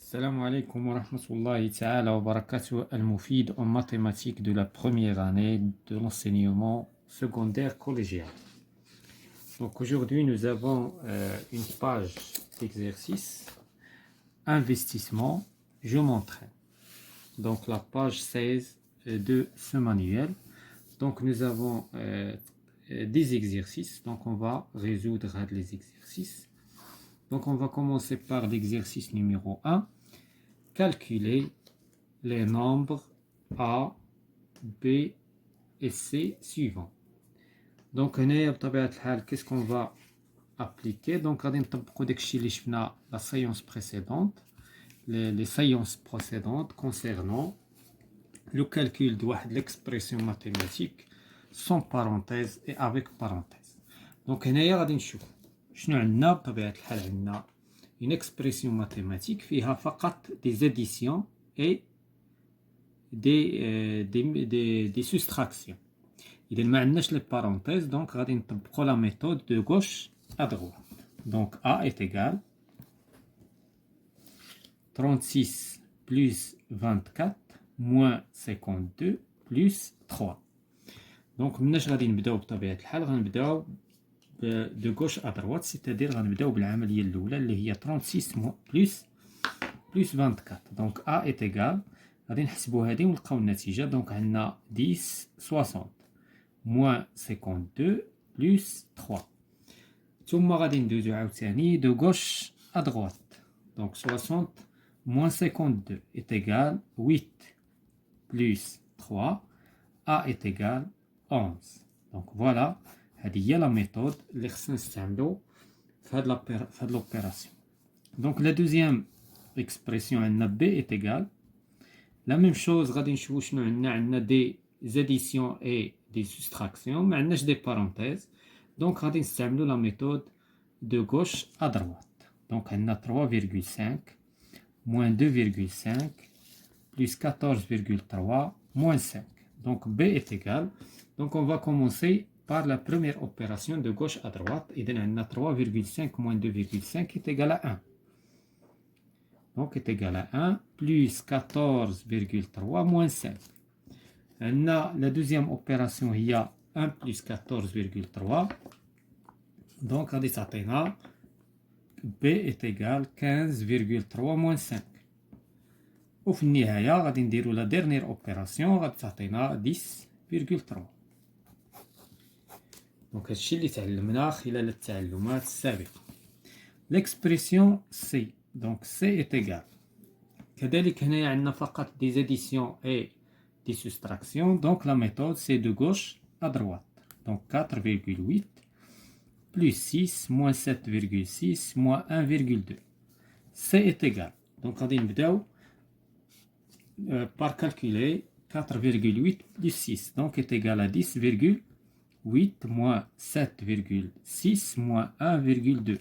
Salam alaikum wa rahmatullahi ta'ala wa barakatuh al-Mufid en mathématiques de la première année de l'enseignement secondaire collégial. Donc aujourd'hui nous avons une page d'exercice, investissement, je m'entraîne. Donc la page 16 de ce manuel. Donc nous avons des exercices, donc on va résoudre les exercices. Donc on va commencer par l'exercice numéro 1. Calculer les nombres A, B et C suivants. Donc, qu'est-ce qu'on va appliquer? Donc, on va la séance précédente, les séances précédentes concernant le calcul de l'expression mathématique sans parenthèse et avec parenthèse. Donc, on va une expression mathématique qui a des additions et des soustractions. Il n'y a pas les parenthèses, donc on va la méthode de gauche à droite. Donc A est égal 36 plus 24 moins 52 plus 3. Donc nous allons commencer de gauche à droite, c'est-à-dire غنبداو بالعمليه الاولى اللي هي 36 plus 24. donc A est égal غادي نحسبوا هذه ونلقاو النتيجه. donc عندنا 10 60 moins 52 plus 3. ثم غادي ندوزو عاوتاني de gauche à droite. donc 60 moins 52 est égal 8 plus 3. A est égal 11. donc voilà, هذه هي لا ميثود اللي خصنا نستعملو في هاد l'opération. donc la deuxième expression عندنا B est égal la même chose. غادي نشوفو شنو عندنا des additions et des soustractions, ما عندناش des parenthèses. donc غادي نستعملو la méthode de gauche à droite. donc عندنا 3,5 moins 2,5 plus 14,3 moins 5. donc B est égal, donc on va commencer par la première opération de gauche à droite. Et donc, 3,5 moins 2,5 est égal à 1. Donc, est égal à 1 plus 14,3 moins 5. La deuxième opération, il y a 1 plus 14,3. Donc, B est égal à 15,3 moins 5. Au final, la dernière opération, 10,3. Donc, هادشي اللي تعلمناه خلال التعلمات السابقة. L'expression C. Donc, C est égal. كذلك هنا عندنا فقط des additions et des soustractions. Donc, la méthode c'est de gauche à droite. Donc, 4,8 plus 6 moins 7,6 moins 1,2. C est égal. Donc, غادي نبداو par calculer 4,8 plus 6. Donc, est égal à 10,8 moins 7,6 moins 1,2.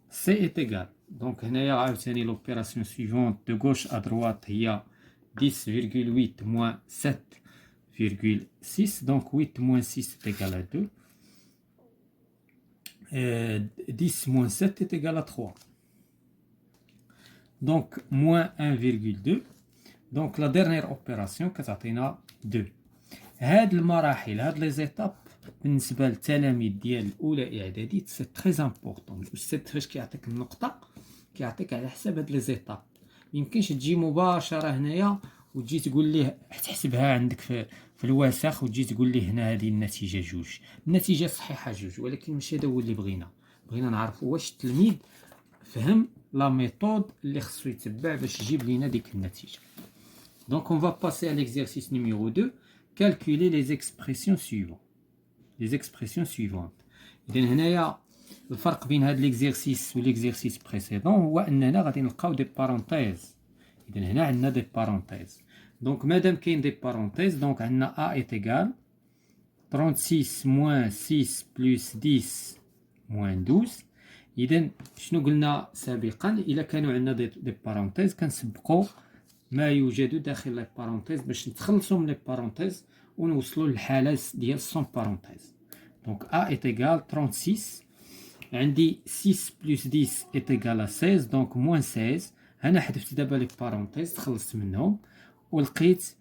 C est égal. Donc, l'opération suivante de gauche à droite, il y a 10,8 moins 7,6. Donc, 8 moins 6 est égal à 2. 10 moins 7 est égal à 3. Donc, moins 1,2. Donc, la dernière opération, كتعطينا 2. هاد المراحل، هاد لي زيتاب بالنسبه للتلاميذ ديال الاولى اعدادي سي تري امبورطون. الاستاذ فاش كيعطيك النقطه كيعطيك على حساب هاد لي زيتاب. ميمكنش تجي مباشره هنايا وتجي تقول ليه تحسبها عندك في الوسخ وتجي تقول ليه هنا هذه النتيجه جوج. النتيجه صحيحه جوج، ولكن ماشي هذا هو اللي بغينا نعرفوا واش التلميذ فهم لا ميثود اللي خصو يتبع باش يجيب لينا ديك النتيجه. Donc on va passer à l'exercice numéro 2. Calculer les expressions suivantes. Les expressions suivantes. إذن هنايا الفرق بين هذا l'exercice و l'exercice précédent هو أننا غادي نلقاو des parenthèses. إذن هنا عندنا des parenthèses. Donc مادام كاين des parenthèses, donc عندنا A est égal 36 moins 6 plus 10 moins 12. إذن شنو قلنا سابقا؟ إلا كانوا عندنا des parenthèses كنسبقوا ما يوجد داخل لي بارونتيز باش نتخلصوا من لي بارونتيز ونوصلوا للحاله ديال سون بارونتيز. دونك A est égal 36. عندي 6 plus 10 est égal à 16. donc moins 16. انا حذفت دابا لي بارونتيز تخلصت منهم ولقيت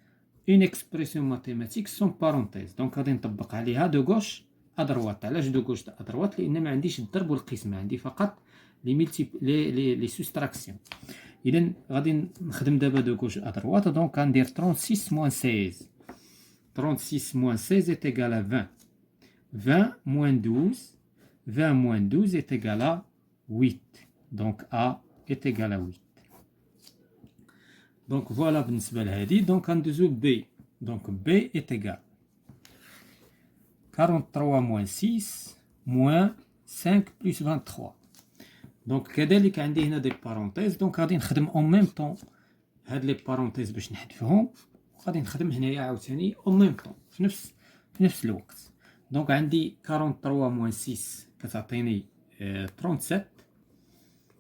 اون اكسبرسيون ماتيماتيك سون بارونتيز. دونك غادي نطبق عليها دو غوش ادروات. علاش دو غوش ادروات؟ لان ما عنديش الضرب والقسمه، عندي فقط لي ملتي لي سوستراكسيون. اذا غادي نخدم دابا دو غوش ادروات. دونك غندير 36 موان 16. 36 moins 16 est égal à 20. 20 moins 12. 20 moins 12 est égal à 8. Donc A est égal à 8. Donc voilà بالنسبة لهذه. Donc غندوزو B. Donc B est égal 43 moins 6 moins 5 plus 23. Donc كذلك عندي هنا دي بارونتيز. Donc غادي نخدم en même temps هاد لي بارونتيز باش نحذفهم، وغادي نخدم هنايا عاوتاني en même temps في نفس الوقت. دونك عندي 43 moins 6 كتعطيني 37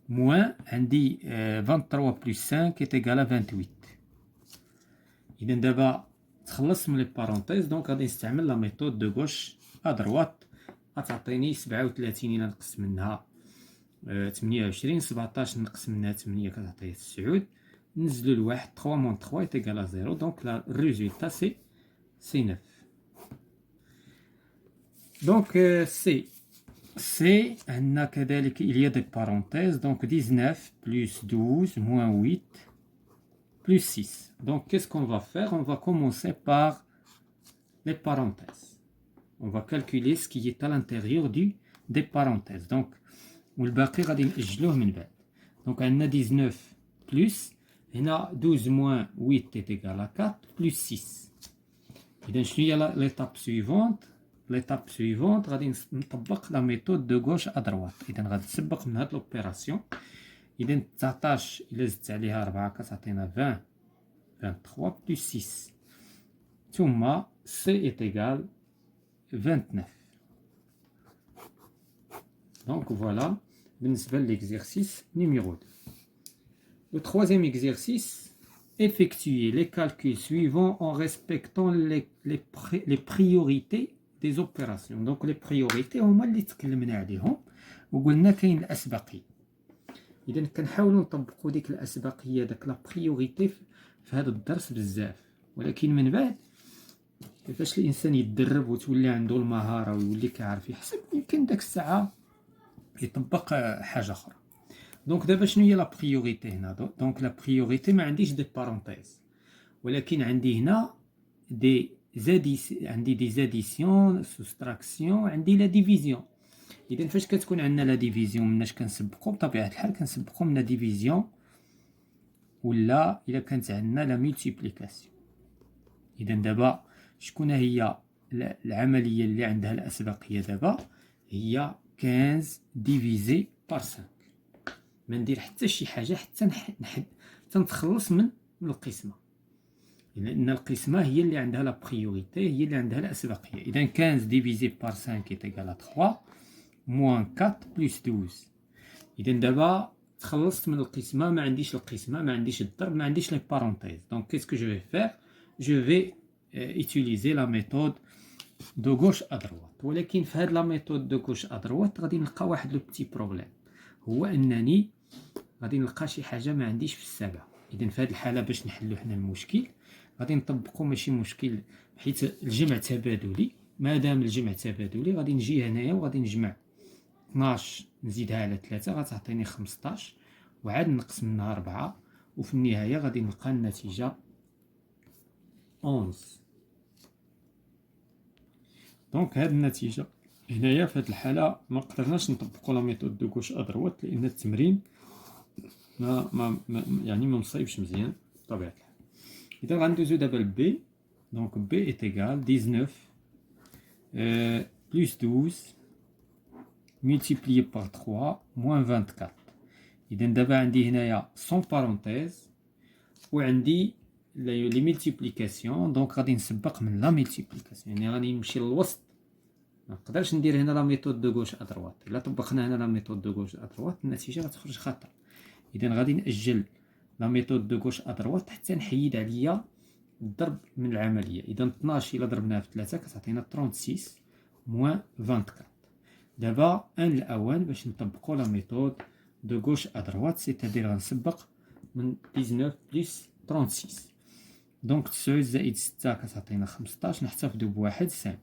موان عندي 23 بلس 5 est égal à 28. إذا دابا تخلصت من لي بارونتيز. دونك غادي نستعمل لا ميثود دو غوش ادروات. غتعطيني 37 إلا نقص منها 28. 17 نقص منها 8 كتعطيه 9. نزلو لواحد 3 moins 3 est égal à 0. Donc le résultat c'est 9. Donc C عندنا كذلك il y a des parenthèses. Donc 19 plus 12 moins 8 plus 6. Donc qu'est-ce qu'on va faire? On va commencer par les parenthèses. On va calculer ce qui est à l'intérieur des parenthèses. Donc والباقي غادي نأجلوه من بعد. Donc عندنا 19 plus هنا 12 moins 8 est égal à 4 plus 6. إذا شنو هي l'étape suivante؟ l'étape suivante غادي نطبق لا ميثود دو غوش ادروات. إذا غادي نسبق من هاد لوبيراسيون. إذا 19 إلا زدت عليها 4 كتعطينا 20 23 plus 6 ثم C est égal 29. Donc voilà بالنسبة l'exercice numéro 2. Le troisième exercice, effectuer les calculs suivants en respectant les priorités des opérations. Donc les priorités هما اللي تكلمنا عليهم وقلنا كاين الأسبقية. إذا كنحاولوا نطبقوا ديك الأسبقية داك لا بريوريتي في هذا الدرس بزاف، ولكن من بعد كيفاش الإنسان يتدرب وتولي عنده المهارة ويولي كيعرف يحسب يمكن داك الساعة يطبق حاجة أخرى. دونك دابا شنو هي لا بريوريتي هنا؟ دونك لا بريوريتي ما عنديش دي بارونتيز، ولكن عندي هنا عندي دي زاديسيون سوستراكسيون، عندي لا ديفيزيون. اذا فاش كتكون عندنا لا ديفيزيون مناش كنسبقوا بطبيعه الحال كنسبقوا من لا ديفيزيون، ولا الا كانت عندنا لا مولتيبليكاسيون. اذا دابا شكون هي العمليه اللي عندها الاسبقيه؟ دابا هي 15 ديفيزي بار 5. ما ندير حتى شي حاجه حتى نتخلص من القسمه، لان القسمه هي اللي عندها لا بريوريتي، هي اللي عندها الاسبقيه. اذا 15 ديفيزي بار 5 est égal à 3 moins 4 plus 12. اذا دابا تخلصت من القسمه، ما عنديش القسمه، ما عنديش الضرب، ما عنديش لي بارونتيز. دونك كيس كو جو في فير؟ جو في utiliser la méthode de gauche à droite. ولكن في هاد لا ميثود دو gauche à droite غادي نلقى واحد لو بتي بروبليم، هو انني غادي نلقى شي حاجه ما عنديش في السبعه. اذا في هاد الحاله باش نحلو حنا المشكل غادي نطبقوا ماشي مشكل، حيت الجمع تبادلي. مادام الجمع تبادلي غادي نجي هنايا وغادي نجمع 12 نزيدها على 3 غتعطيني 15، وعاد نقص منها 4، وفي النهايه غادي نلقى النتيجه 11. دونك هاد النتيجه هنايا في هاد الحاله ما قدرناش نطبقوا لا ميثود دو غوش ادروات، لان التمرين ما يعني ما مصايبش مزيان بطبيعه الحال. اذا غندوزو دابا لبي. دونك بي ايت ايغال 19 بلس 12 multiplié par 3 moins 24. اذا دابا عندي هنايا 100 بارونتيز وعندي لي ملتيبليكاسيون. دونك غادي نسبق من لا ملتيبليكاسيون، يعني غادي نمشي للوسط. ما نقدرش ندير هنا لا ميثود دو غوش ادروات. الا طبقنا هنا لا ميثود دو غوش ادروات النتيجه غتخرج خطا. اذا غادي ناجل لا ميثود دو غوش ادروات حتى نحيد عليا الضرب من العمليه. اذا 12 الا ضربناها في 3 كتعطينا 36 موان 24. دابا ان الاوان باش نطبقوا لا ميثود دو غوش ادروات، سيتادير غنسبق من 19 بلس 36. دونك 9 زائد 6 كتعطينا 15 نحتفظوا بواحد 5.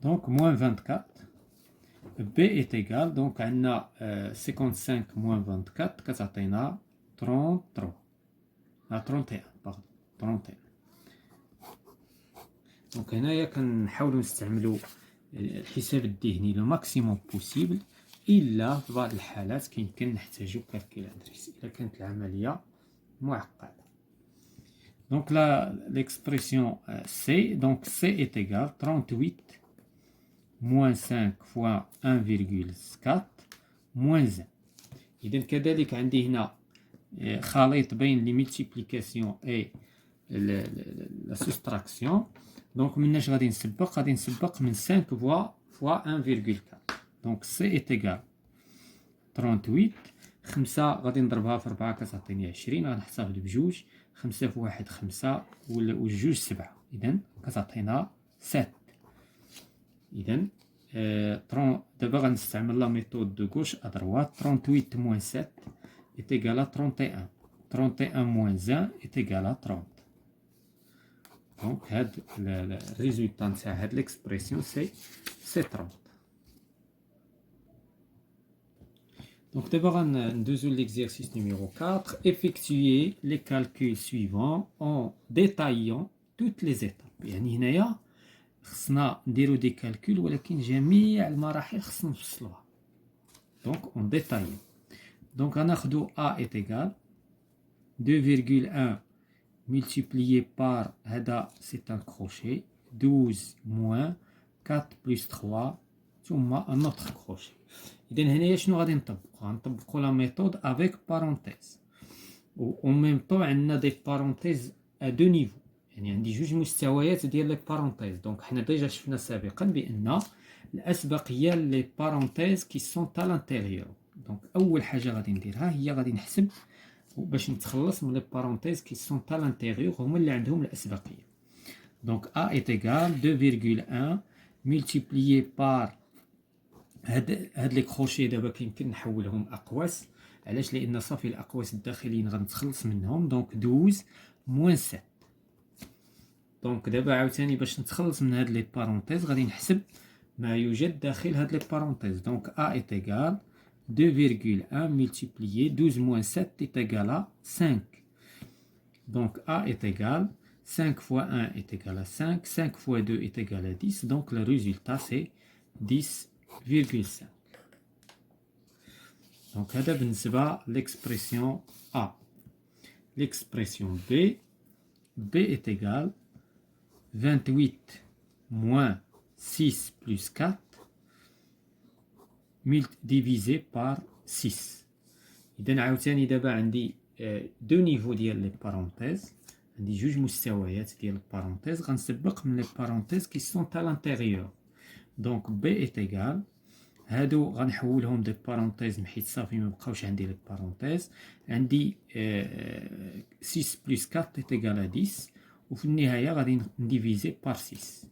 دونك موان 24 B est égal donc عندنا 55 moins 24 كتعطينا 33 31 باردون 31. دونك هنايا كنحاولوا نستعملوا الحساب الذهني لو ماكسيموم بوسيبل، الا في بعض الحالات كيمكن نحتاجو كالكيلاتريس الا كانت العمليه معقده. دونك لا l'expression C, donc C est égal 38 moins 5 fois 1,4 moins 1. إذن كذلك عندي هنا خليط بين لي ملتيبليكاسيون اي لا سوستراكسيون. دونك مناش غادي نسبق من 5 فوا 1,4. دونك سي ايت ايكال 38. 5 غادي نضربها في 4 كتعطيني 20، غنحتفظ بجوج. 5 في 1 5 والجوج 7، إذن كتعطينا 7. إذن دابا غنستعمل لا ميثود دو غوش ا دروات. 38 موان 7 est égal à 31. 31 moins 1 est égal à 30. Donc هاد الريزولتا نتاع هاد ليكسبرسيون سي 30. Donc d'abord غندوزو l'exercice numéro 4. Effectuer les calculs suivants en détaillant toutes les étapes. يعني هنايا خصنا نديرو دي كالكول ولكن جميع المراحل خصنا نفصلوها. Donc en détaillant. Donc غناخدو A est égal 2,1 multiplié par هذا c'est un crochet 12 moins 4 plus 3 ثم un autre crochet. إذن هنايا شنو غادي نطبقو لا ميثود avec parenthèse. و en même temps عندنا دي parenthèses à deux niveaux، يعني عندي جوج مستويات ديال لي بارونتيز. دونك حنا ديجا شفنا سابقا بان الاسبقيه لي بارونتيز كي سون تا لانتيريور. دونك اول حاجه غادي نديرها هي غادي نحسب باش نتخلص من لي بارونتيز كي سون تا لانتيريور هما اللي عندهم الاسبقيه. دونك a est égal 2,1 multiplié par هاد لي كروشي. دابا كيمكن نحولهم اقواس، علاش؟ لان صافي الاقواس الداخليين غنتخلص منهم. دونك 12 moins 7. دونك دابا عاوتاني باش نتخلص من هاد لي بارونتيز غادي نحسب ما يوجد داخل هاد لي بارونتيز. دونك a est égal 2,1 multiplié 12 moins 7 est égal à 5. Donc a est égal 5 fois 1 est égal à 5, 5 fois 2 est égal à 10. Donc le résultat c'est 10,5. Donc هذا بالنسبة l'expression A. L'expression B. B est égal 28 moins 6 plus 4 divisé par 6. إذن عاوتاني دابا عندي دو نيفو ديال لي بارونتيز، عندي جوج مستويات ديال البارونتيز. غنسبق من لي بارونتيز كي سون تا لانتيريور. دونك بي ايت ايكال هادو غنحولهم دي بارونتيز حيت صافي ما بقاوش عندي لي بارونتيز. عندي 6 بلس 4 ايت ايكال ا 10 وفي النهايه غادي نديفيزي بار 6.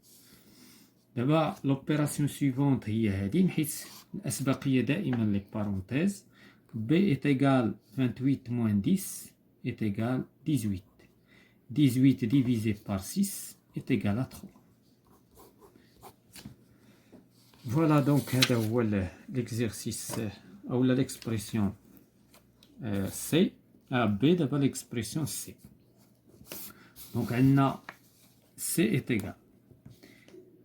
دابا لوبيراسيون سويفونت هي هادي حيت الاسبقيه دائما لي بارونتيز. بي est égal 28 moins 10 est égal 18. 18 divisé par 6 est égal à 3. Voilà donc هذا هو l'exercice ou l'expression C. B دابا l'expression C. Donc عندنا C est égal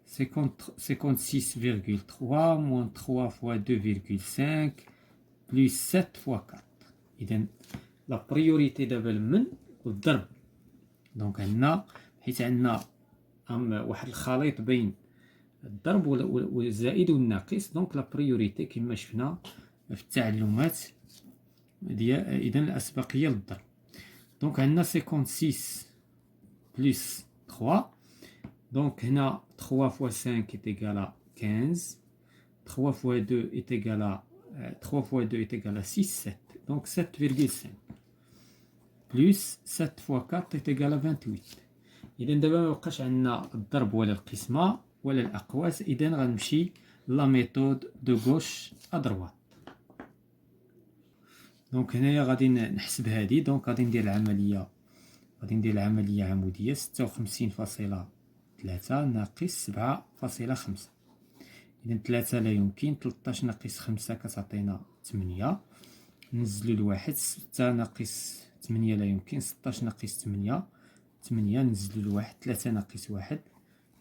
56,3 moins 3 fois 2,5 plus 7 fois 4. إذن لا بريوريتي دابا المن والضرب. دونك عندنا حيت عندنا واحد الخليط بين الضرب والزائد والناقص. دونك لا بريوريتي كما شفنا في التعلمات ديال إذن الأسبقية للضرب. دونك عندنا 56 بلس 3. دونك هنا 3 fois 5 est égal à 15. 3 fois 2 est égal à 3 fois 2 est égal à 6, 7. Donc 7,5. Plus 7 fois 4 est égal à 28. إذن دابا ما بقاش عندنا الضرب ولا القسمة ولا الأقواس. إذن غنمشي لا ميثود دو غوش ا دروات. دونك هنايا غادي نحسب هادي. دونك غادي ندير العملية عمودية 56.3 ناقص 7.5. إذا 3 لا يمكن. 13 ناقص 5 كتعطينا 8. نزلو الواحد. 6 ناقص 8 لا يمكن. 16 ناقص 8 نزلو الواحد. 3 ناقص 1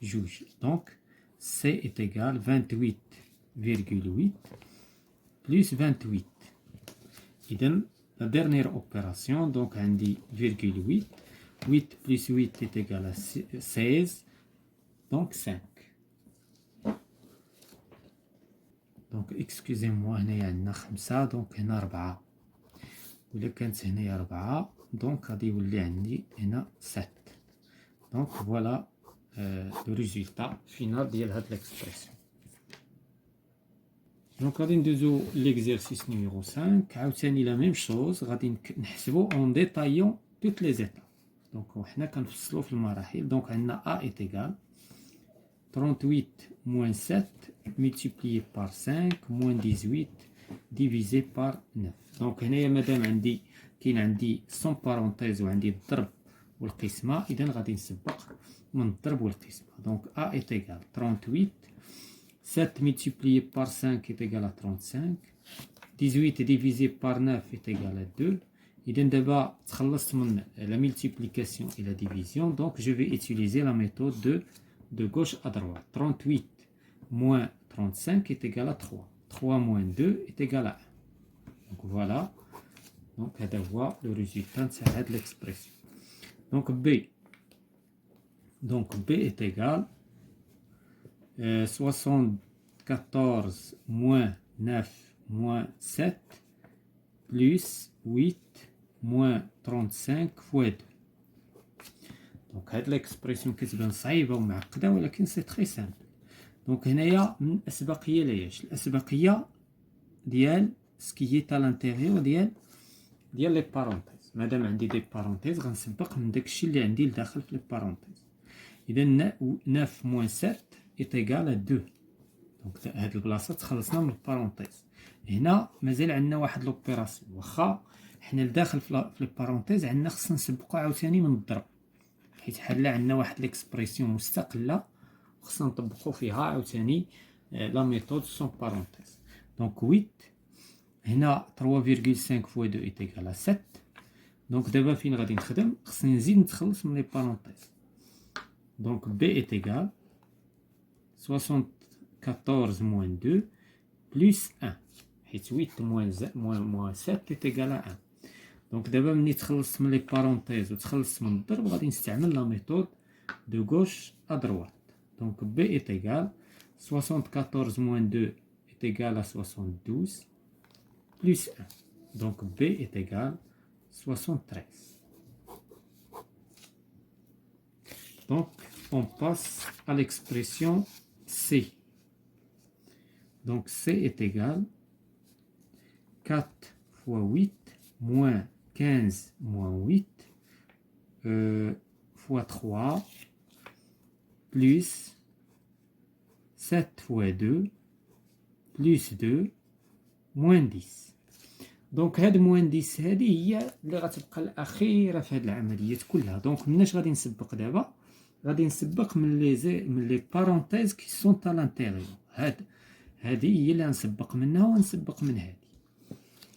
جوج. دونك C est égal 28,8 plus 28. إذا la dernière opération, donc عندي virgule 8. 8 plus 8 est égal à 16. Donc 5. Donc excusez-moi, هنايا عندنا 5. donc هنا 4. ولا كانت هنايا 4 donc غادي يولي عندي هنا 7. donc voilà le résultat final ديال هاد l'expression. donc غادي ندوزو l'exercice numéro 5. عاوتاني la même chose غادي نحسبو en détaillant toutes les étapes. donc وحنا كنفصلو في المراحل. donc عندنا A est égal 38 moins 7 multiplié par 5 moins 18 divisé par 9. donc هنايا مادام عندي كاين عندي sans parenthèse وعندي الضرب والقسمة، إذا غادي نسبق من الضرب والقسمة. donc A est égal 38 7 multiplié par 5 est égal à 35. 18 divisé par 9 est égal à 2. إذا دابا تخلصت من la multiplication et la division. donc je vais utiliser la méthode de gauche à droite. 38 moins 35 est égal à 3. 3 moins 2 est égal à 1. donc voilà. donc هذا هو le résultat de cette l'expression. donc B est égal 74 moins 9 moins 7 plus 8 moins 35 fois 2. donc هاد l'expression كتبان صعيبة ومعقدة ولكن سي تري سامبل. donc هنايا من الأسبقية لياش الأسبقية ديال سكييت à l'intérieur ديال لي بارونتيز. مادام عندي دي بارونتيز غنسبق من داكشي اللي عندي لداخل في لي بارونتيز. إذا 9 moins 7 est égal à 2. donc هاد البلاصة تخلصنا من البارونتيز. هنا مازال عندنا واحد لوبيراسيون واخا حنا لداخل في لي بارونتيز عندنا خصنا نسبقو عاوتاني من الضرب، حيت حنا عندنا واحد ليكسبريسيون مستقلة وخصنا نطبقو فيها عاوتاني لا ميثود سون بارونتيز. donc 8 هنا 3,5 fois 2 est égal à 7. donc دابا فين غادي نخدم؟ خصني نزيد نتخلص من لي بارونتيز. donc B est égal 74 moins 2 plus 1 حيت 8 moins 7 est égal à 1. donc دابا ملي تخلصت من لي بارونتيز وتخلصت من الضرب غادي نستعمل لا ميثود دو غوش ا دروات. donc B est égal 74 moins 2 est égal à 72 plus 1. donc B est égal 73. donc on passe à l'expression C. donc C est égal 4 fois 8 moins 15 moins 8 fois 3 plus 7 fois 2 plus 2 moins 10. donc هاد موان 10 هادي هي اللي غتبقى الأخيرة في هاد العمليات كلها. donc مناش غادي نسبق دابا؟ غادي نسبق من لي بارونتيز كي سون à l'intérieur. هادي هي اللي غنسبق منها ونسبق من هادي.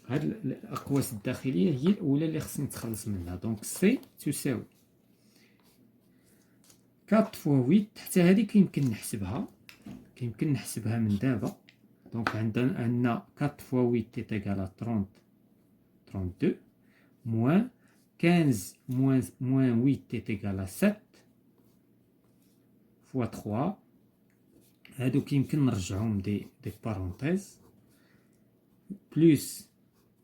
هاد الأقواس الداخلية هي الأولى اللي خصني نتخلص منها. donc سي تساوي 4 فوا 8 حتى هادي كيمكن نحسبها من دابا. donc عندنا 4 فوا 8 est égal à 32 moins 15 moins 8 est égal à 7 fois 3. هادو كيمكن نرجعهم دي بارونتيز plus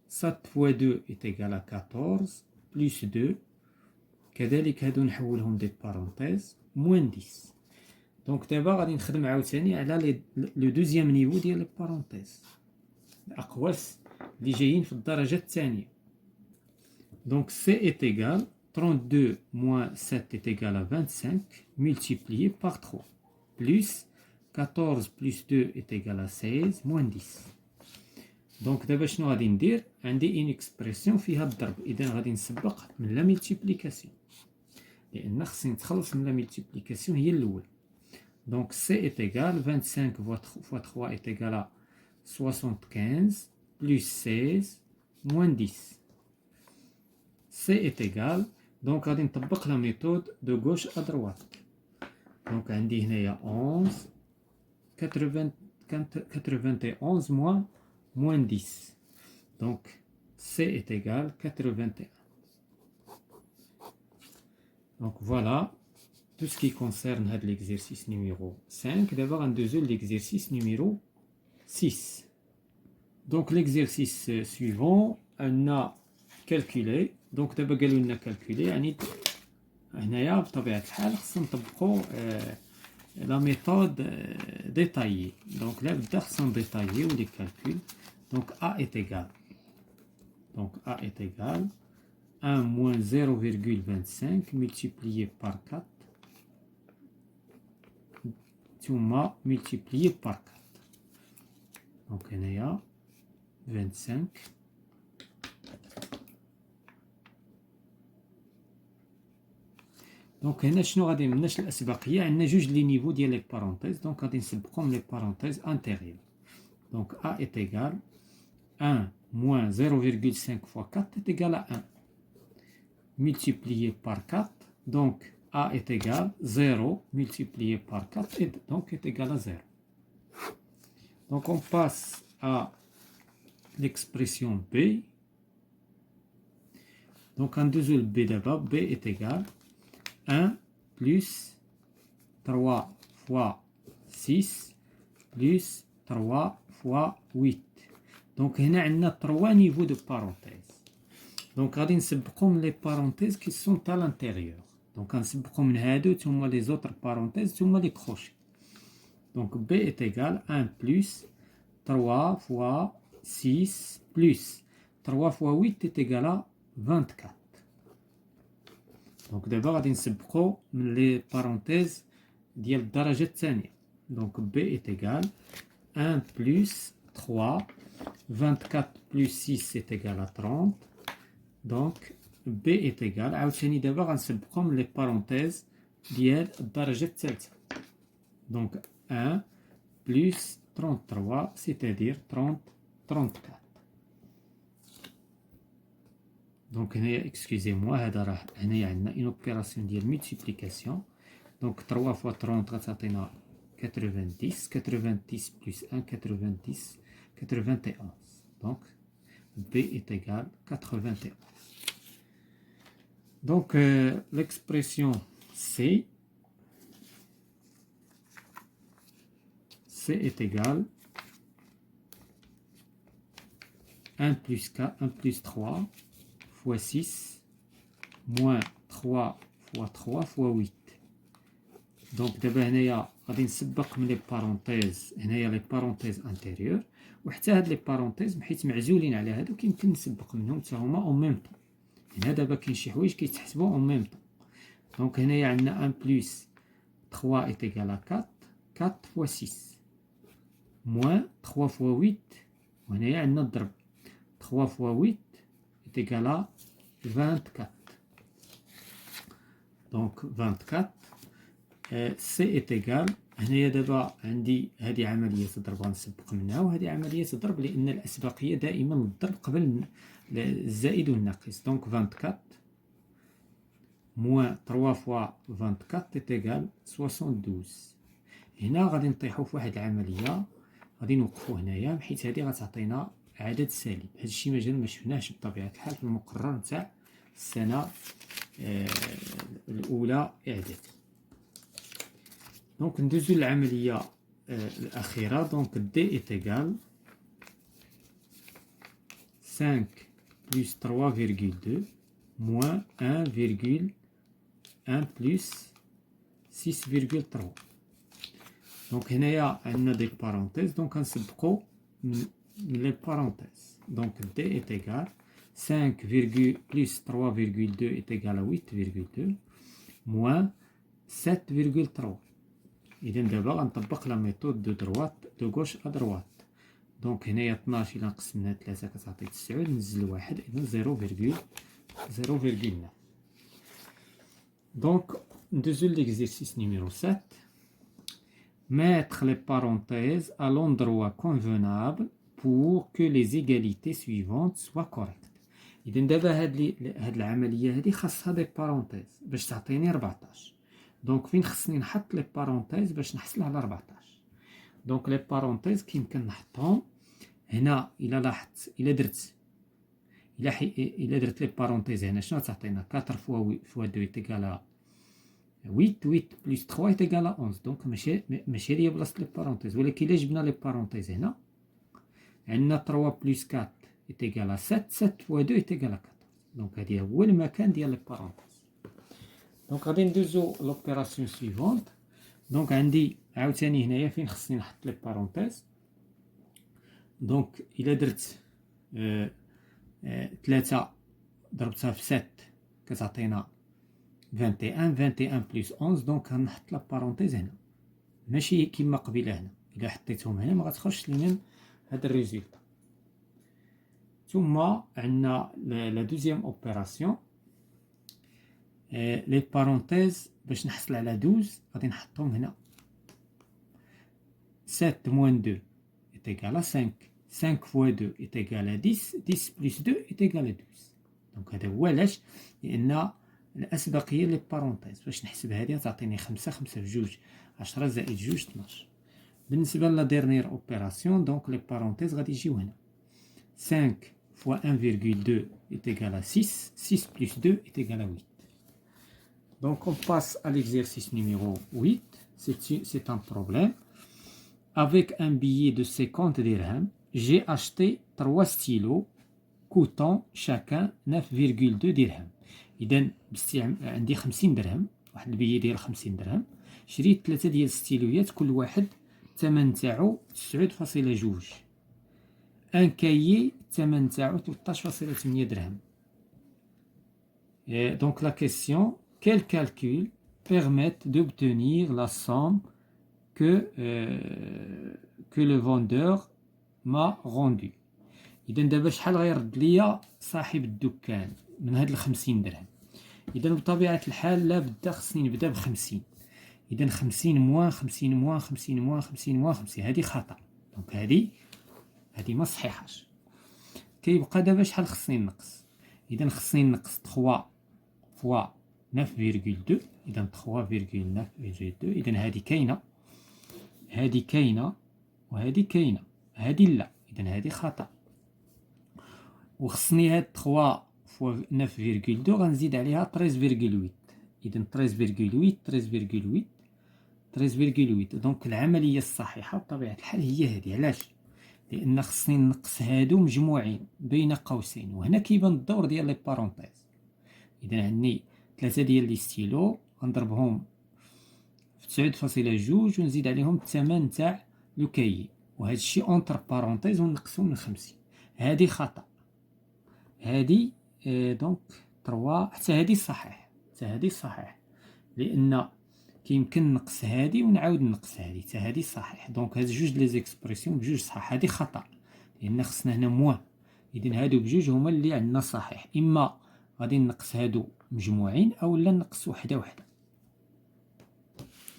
7 fois 2 est égal à 14 plus 2 كذلك هادو نحولهم دي بارونتيز moins 10. donc دابا غادي نخدم عاوتاني على لو دوزيام نيفو ديال لي بارونتيز الأقواس اللي جايين في الدرجة الثانية. donc C est égal 32 moins 7 est égal à 25 multiplié par 3 plus 14 plus 2 est égal à 16 moins 10. دونك دابا شنو غادي ندير؟ عندي ان اكسبرسيون فيها الضرب، اذا غادي نسبق من لا ملتيبليكاسيون لان خصني نتخلص من لا ملتيبليكاسيون هي الاولى. دونك سي ايت ايغال 25 فوا 3 ايت ايغال 75 بلس 16 موان 10. سي ايت ايغال دونك غادي نطبق لا ميثود دو غوش ا دروات. دونك عندي هنايا 11 91 moins 10. Donc, C est égal 81. Donc, voilà tout ce qui concerne l'exercice numéro 5. D'abord, un deuxième l'exercice numéro 6. Donc, l'exercice suivant, on a calculé. Donc, d'abord, on a calculé. هنايا بطبيعة الحال خصنا نطبقوا la méthode détaillée. Donc là, nous allons détailler les calculs. Donc A est égal. Donc A est égal 1 moins 0,25 multiplié par 4. Thumma multiplié par 4. Donc il y a 25. دونك هنا شنو غادي مناش الاسبقيه؟ عندنا جوج لي نيفو ديال لي بارونتيز، دونك غادي نسبقهم لي بارونتيز انتيريور. دونك ا ايت ايغال 1 moins 0,5 fois 4 est égal à 1 multiplié par 4. Donc a est égal 0 multiplié par 4 et donc est égal à 0. Donc on passe à l'expression b. Donc en deuxième b d'abord, b est égal 1 plus 3 fois 6 plus 3 fois 8. Donc هنا عندنا 3 niveaux de parenthèses. Donc غادي نسبقهم les parenthèses qui sont à l'intérieur. Donc غنسبقهم من هادو ثم les autres parenthèses ثم les crochets. Donc b est égal 1 plus 3 fois 6 plus 3 fois 8 est égal à 24. Donc d'abord غادي نسبقو من les parenthèses ديال الدرجة الثانية. Donc b est égal 1 plus 3 24 plus 6 est égal à 30. Donc b est égal عاوتاني دابا غنسبقهم les parenthèses ديال الدرجة الثالثة. Donc 1 plus 33 c'est-à-dire 34. Donc excusez-moi هذا راه هنايا عندنا une opération ديال multiplication. Donc 3 fois 30 غتعطينا 90 90 plus 1 90 91. Donc b est égal 91. Donc l'expression c est égal 1 plus 4 1 plus 3 fois 6 moins 3 fois 3 fois 8. Donc دابا هنايا غادي نسبق من لي بارونتيز هنايا لي بارونتيز انتيريور، وحتى هاد لي بارونتيز حيت معزولين على هادو كيمكن نسبق منهم حتى هما اون ميم طون. هنا دابا كاين شي حوايج كيتحسبوا اون ميم طون. دونك هنايا عندنا 1 بلس 3 est égal à 4 4 fois 6 moins 3 fois 8 وهنايا عندنا الضرب 3 fois 8 est égal à 24. Donc 24 c est égal هنايا دابا عندي هذه عملية الضرب غنسبق منها وهذه عملية الضرب لأن الأسبقية دائما الضرب قبل الزائد والناقص. Donc 24 moins 3 fois 24 est égal 72. هنا غادي نطيحو في واحد العملية غادي نوقفو هنايا حيت هذه غتعطينا عدد سالب. هذا الشيء مازال ما شفناهش بطبيعة الحال في المقرر نتاع السنة الأولى إعدادي. دونك ندوزو للعملية الأخيرة. دونك d est égal 5 plus 3,2 moins 1,1 plus 6,3. دونك هنايا عندنا دي بارونتيز دونك غنسبقو من les parenthèses. Donc d est égal 5, plus 3,2 est égal à 8,2 moins 7,3. إذن دابا غنطبق لا ميثود دو droite à droite. دونك هنايا 12 إلا نقسم 3 كتعطي 9 نزل 1 إذا 0,9. دونك ندوزو l'exercice numéro 7. Mettre les parenthèses à l'endroit convenable pour que les égalités suivantes soient correctes. إذا دابا هاد العملية هادي خاصها دي بارونتيز باش تعطيني 14. دونك فين خصني نحط لي بارونتيز باش نحصل على 14؟ دونك لي بارونتيز كيمكن نحطهم هنا. إلا لاحظت إلا درت لي بارونتيز هنا شنو تعطينا؟ 4 فوا 2 يتيكال 8 بلس 3 يتيكال 11. دونك ماشي هي بلاصة لي بارونتيز، ولكن إلا جبنا لي بارونتيز هنا عندنا 3 بلس 4 يتيكال 7 فوا 2 يتيكال 14. دونك هادي هو المكان ديال لي بارونتيز. دونك غادي ندوزو لوبيراسيون سويفونت. دونك عندي عاوتاني هنايا فين خصني نحط لي بارونتيز. دونك إلا درت 3 ضربتها في 7 كتعطينا 21 بلس 11. دونك غنحط لا بارونتيز هنا ماشي كيما قبيله هنا. إلا حطيتهم هنا ما غتخرجش لي ميم هاد الريزولطا. ثم عندنا لا دوزيام اوبيراسيون. لي بارونتيز باش نحصل على 12 غادي نحطهم هنا. 7 موان 2 يتيكال 5 فوا 2 يتيكال 10 بلس 2 يتيكال 12. دونك هذا هو علاش، لأن الأسبقية لي بارونتيز باش نحسب هادي تعطيني 5 في 2 10 زائد 2 12. بالنسبة لا ديرنيير اوبيراسيون دونك لي بارونتيز غادي يجيو هنا. 5 fois 1,2 est égal à 6. 6 plus 2 est égal à 8. Donc on passe à l'exercice numéro 8. C'est un problème. Avec un billet de 50 dirhams, j'ai acheté 3 stylos coûtant chacun 9,2 dirhams. إذا عندي 50 درهم، واحد البيي ديال 50 درهم، شريت 3 ديال الستيلويات كل واحد الثمن تاعو 9.2. ان كايي الثمن تاعو 13.8 درهم. Donc la question, quel calcul permettent d'obtenir la somme que le vendeur m'a rendue. إذا دابا شحال غيرد ليا صاحب الدكان من هاد 50 درهم؟ إذا بطبيعة الحال لابد خصني نبدا ب 50. إذا 50 موان 50 موان 50 موان 50 موان 50 هادي خطأ. دونك هادي ما صحيحاش. كيبقى دابا شحال خصني نقص؟ إذا خصني نقص 3 فوا 9,2. إذا 3,9,2. إذا هادي كاينة، هادي كاينة، وهادي كاينة، هادي لا. إذا هادي خطأ. وخصني هاد 3 فوا 9,2 غنزيد عليها 13,8. إذا 13,8. دونك العملية الصحيحة بطبيعة الحال هي هادي. علاش؟ لأن خصني نقص هادو مجموعين بين قوسين، وهنا كيبان الدور ديال لي بارونتيز. إذا عندي 3 ديال لي ستيلو غنضربهم في 9.2 ونزيد عليهم الثمن تاع لو كايي، وهذا الشيء اونتر بارونتيز ونقصو من 50. هادي خطأ. هادي دونك 3 حتى هادي صحيح، لأن كيمكن نقص هادي ونعاود نقص هادي حتى هادي صحيح. دونك هاد جوج لي زيكسبرسيون بجوج صح. هادي خطأ لأن خصنا هنا موان. إذن هادو بجوج هما اللي عندنا صحيح. إما غادي نقص هادو مجموعين أو لا نقص وحدة.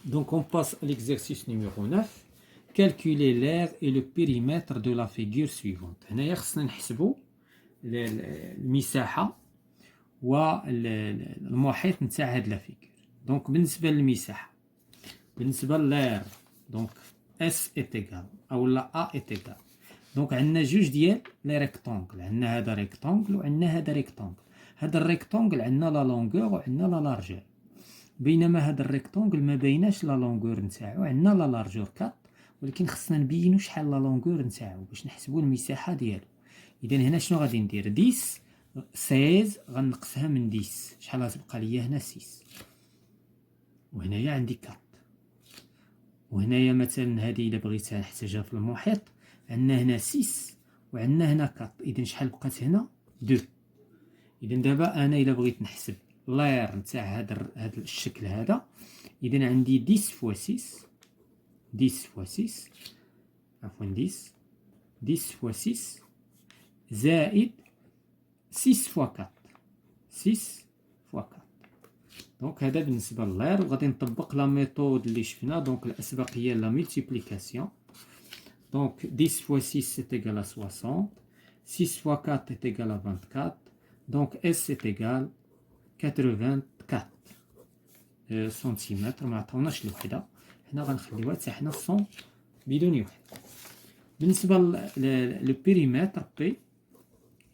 Donc on passe à l'exercice numéro 9. Calculer l'aire et le périmètre de la figure suivante. هنايا خصنا نحسبو المساحة والمحيط نتاع هاد لا فيغور. دونك بالنسبة للمساحة، بالنسبة لl'aire، دونك S est égal أو لا A est égal. دونك عندنا جوج ديال لي ريكتونغل، عندنا هذا ريكتونغل وعندنا هذا ريكتونغل. هذا الريكتونغل عندنا لا لونغور وعندنا لا لارجور، بينما هذا الريكتونغل ما بيناش لا لونغور نتاعو، عندنا لا لارجور 4، ولكن خصنا نبينو شحال لا لونغور نتاعو باش نحسبو المساحة ديالو. إذا هنا شنو غادي ندير؟ 16 غنقصها من 10، شحال غتبقى ليا هنا 6، وهنايا عندي 4. وهنايا مثلا هذه إلا بغيتها نحتاجها في المحيط، عندنا هنا 6 وعندنا هنا 4، إذا شحال بقات هنا 2. إذا دابا أنا إلا بغيت نحسب لاير نتاع هذا الشكل هذا، إذا عندي 10 فوا 6 عفوا 10 10 fois 6 زائد 6 fois 4 6 fois 4. دونك هذا بالنسبة للير، وغادي نطبق لا ميثود اللي شفنا. دونك الأسبقية لا ملتيبليكاسيون. دونك 10 fois 6 c'est égal à 60. 6 fois 4 est égal à 24. Donc S est égal 84 سنتيمتر. ما عطاوناش الوحدة، حنا غنخليوها حتى حنا 100 بدون وحدة. بالنسبة لو بيريمتر بي،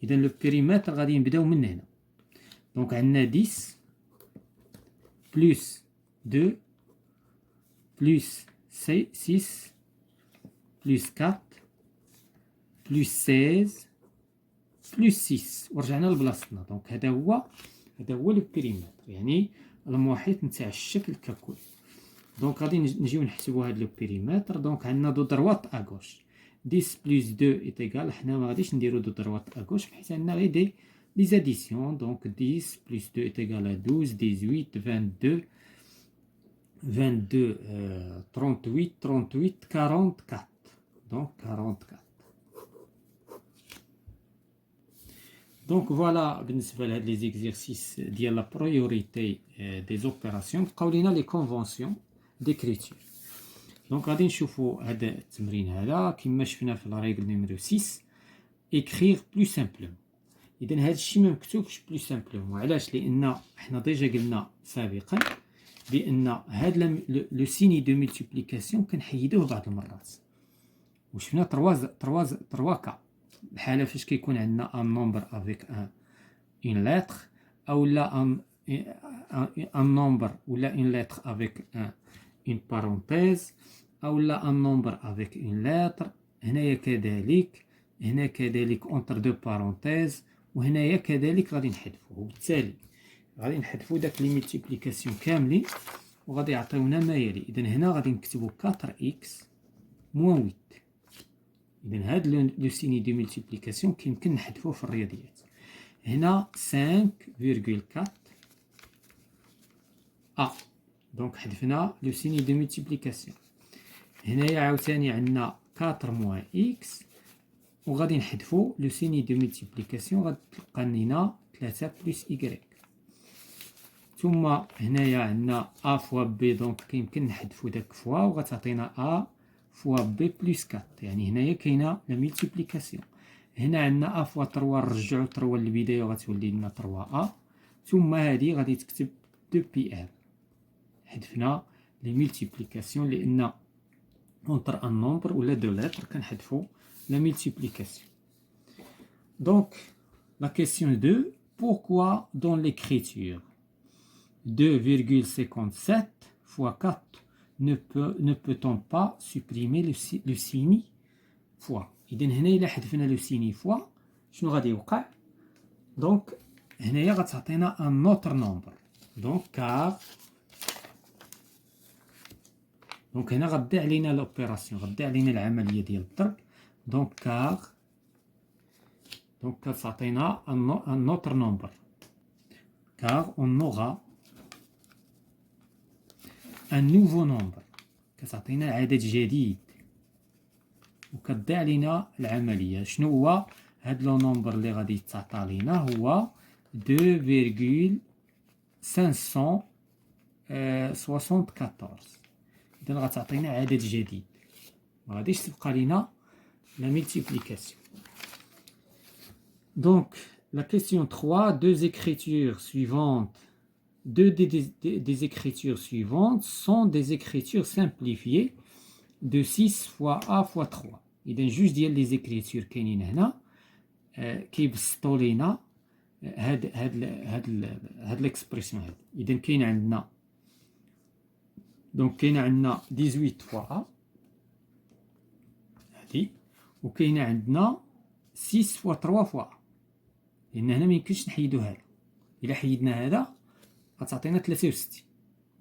إذا لو بيريمتر غادي نبداو من هنا. دونك عندنا 10 بلس 2 بلس 6 بلس 4 بلس 16 بلس 6 ورجعنا لبلاصتنا. دونك هذا هو لو بيريمتر، يعني المحيط نتاع الشكل ككل. دونك غادي نجيو نحسبوا هذا لو بيريمتر. دونك عندنا دو دروات اغوش 10 بلس 2 ايت ايغال، حنا ما غاديش نديرو دو دروات اغوش حيت عندنا غير دي زاديسيون. دونك 10 بلس 2 ايت ايغال 12 18 22 22 38 38 44. دونك 44. دونك فوالا بالنسبه لهاد لي زيكزيرسيس ديال لا بريوريتي دي زوبيراسيون. بقاو لينا لي كونفونسيون ديكريتور. دونك غادي نشوفوا هذا التمرين هذا كما شفنا في لا ريغل نيميرو 6 écrire plus simplement. اذا هذا الشيء ما مكتوبش بلو سامبلومون. علاش؟ لان حنا ديجا قلنا سابقا بان هذا لو سيني دو ملتيبليكاسيون كنحيدوه بعض المرات، وشفنا 3 كا الحاله فاش كيكون عندنا ان نومبر افيك ان لتر، او لا ان نومبر ولا ان لتر افيك ان بارونتيز، او لا ان نومبر افيك ان لتر. هنايا كذلك، هنا كذلك اونتر دو بارونتيز، وهنايا كذلك غادي نحذفوه. وبالتالي غادي نحذفو داك لي ملتيبليكاسيون كاملين وغادي يعطيونا ما يلي. اذا هنا غادي نكتبو 4x موان 8. اذا هاد لو سيني دو ملتيبليكاسيون كيمكن نحذفوه في الرياضيات. هنا 5.4 دونك حذفنا لو سيني دو ملتيبليكاسيون. هنايا عاوتاني عندنا 4 موان x، وغادي نحذفو لو سيني دو ملتيبليكاسيون، غتلقى لينا 3 بلس y. ثم هنايا عندنا a فوا b، دونك كيمكن نحذفو داك فوا وغتعطينا a فوا b بلس 4. يعني هنايا كاينه لا ملتيبليكاسيون. هنا عندنا a فوا 3، نرجعو 3 للبدايه وغتولي لنا 3a. ثم هذه غادي تكتب 2pr. حذفنا لي ملتيبليكاسيون لان اونتر ان نومبر ولا دو لتر كنحذفو la multiplication. Donc, la question 2, pourquoi dans l'écriture 2,57 fois 4 ne peut-on pas supprimer le signe fois. إذا هنا إلا حذفنا لو سيني فوا شنو غادي يوقع؟ دونك هنايا غتعطينا ان اوتر نومبر. دونك كار، دونك هنا غتضيع علينا لوبيراسيون، غتضيع علينا العملية ديال الضرب. Donc car, donc كتعطينا un autre nombre, car on aura un nouveau nombre. كتعطينا عدد جديد وكتضيع علينا العملية. شنو هو هاد لو نومبر اللي غادي يتعطى لينا؟ هو 2,574. إذا غتعطينا عدد جديد، مغاديش تبقى لينا la multiplication. Donc, la question 3, deux des écritures suivantes sont des écritures simplifiées de 6 fois a fois 3. إذا جوج ديال لي زيكريتور كاينين هنا كيبسطوا لينا هاد ليكسبرسيون هادي. إذا كاين عندنا دونك كاين عندنا 18 فوا a هادي، وكاينه عندنا 6 فوا 3 فوا، لان هنا ميمكنش نحيدو هذا. الا حيدنا هذا غتعطينا 63،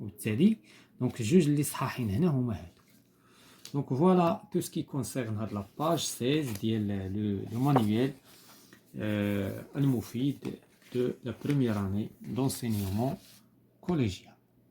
وبالتالي دونك الجوج اللي صحاحين هنا هما هادو. دونك فوالا تو سكي كونسيرن هاد لاباج 16 ديال لو مانيوال المفيد de la première année d'enseignement collégien.